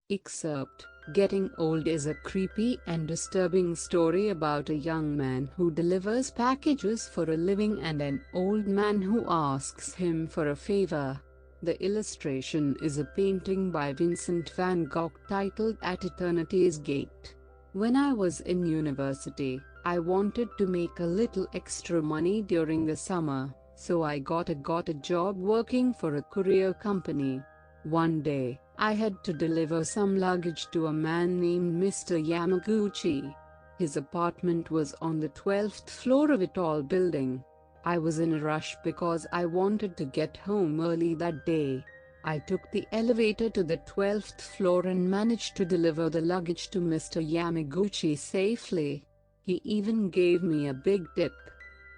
Excerpt: Getting Old is a creepy and disturbing story about a young man who delivers packages for a living and an old man who asks him for a favor. The illustration is a painting by Vincent van Gogh titled At Eternity's Gate. When I was in university, I wanted to make a little extra money during the summer, so I got a job working for a courier company. One day, I had to deliver some luggage to a man named Mr. Yamaguchi. His apartment was on the 12th floor of a tall building. I was in a rush because I wanted to get home early that day. I took the elevator to the 12th floor and managed to deliver the luggage to Mr. Yamaguchi safely. He even gave me a big tip.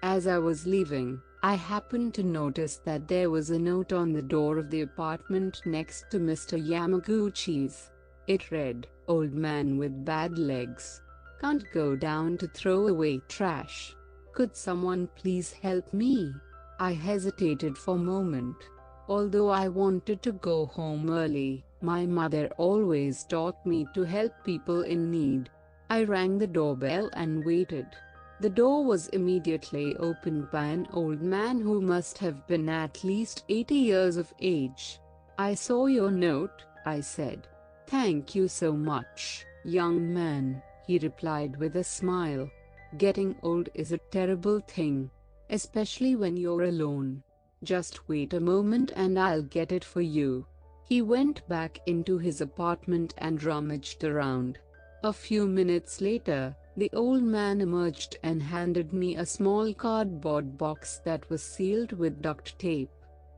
As I was leaving, I happened to notice that there was a note on the door of the apartment next to Mr. Yamaguchi's. It read, "Old man with bad legs. Can't go down to throw away trash. Could someone please help me?" I hesitated for a moment. Although I wanted to go home early, my mother always taught me to help people in need. I rang the doorbell and waited. The door was immediately opened by an old man who must have been at least 80 years of age. "I saw your note," I said. "Thank you so much, young man," he replied with a smile. "Getting old is a terrible thing, especially when you're alone. Just wait a moment and I'll get it for you." He went back into his apartment and rummaged around. A few minutes later, the old man emerged and handed me a small cardboard box that was sealed with duct tape.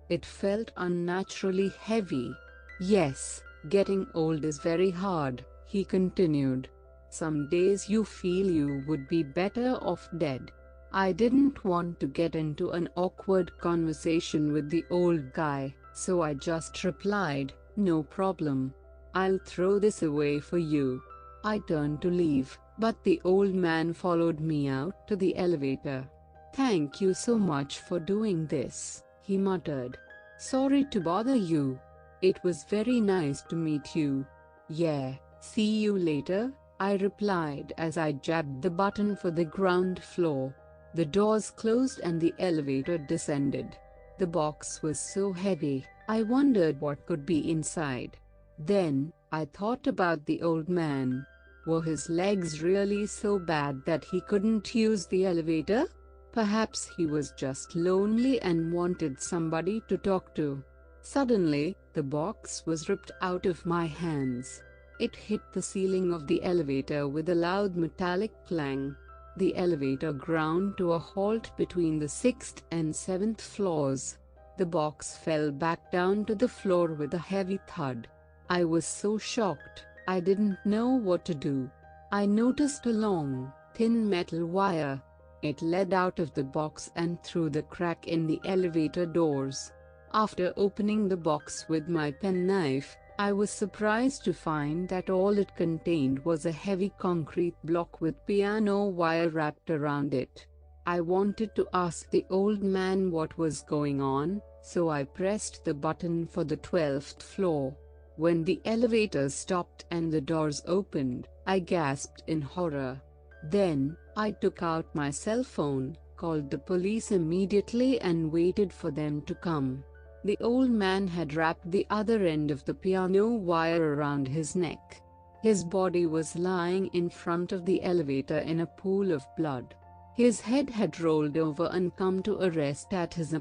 It felt unnaturally heavy. "Yes, getting old is very hard," he continued. "Some days you feel you would be better off dead." I didn't want to get into an awkward conversation with the old guy, so I just replied, "No problem. I'll throw this away for you." I turned to leave, but the old man followed me out to the elevator. "Thank you so much for doing this," he muttered. "Sorry to bother you. It was very nice to meet you." "Yeah, see you later," I replied as I jabbed the button for the ground floor. The doors closed and the elevator descended. The box was so heavy, I wondered what could be inside. Then, I thought about the old man. Were his legs really so bad that he couldn't use the elevator? Perhaps he was just lonely and wanted somebody to talk to. Suddenly, the box was ripped out of my hands. It hit the ceiling of the elevator with a loud metallic clang. The elevator ground to a halt between the 6th and 7th floors. The box fell back down to the floor with a heavy thud. I was so shocked, I didn't know what to do. I noticed a long, thin metal wire. It led out of the box and through the crack in the elevator doors. After opening the box with my penknife, I was surprised to find that all it contained was a heavy concrete block with piano wire wrapped around it. I wanted to ask the old man what was going on, so I pressed the button for the 12th floor. When the elevator stopped and the doors opened, I gasped in horror. Then, I took out my cell phone, called the police immediately and waited for them to come. The old man had wrapped the other end of the piano wire around his neck. His body was lying in front of the elevator in a pool of blood. His head had rolled over and come to a rest at his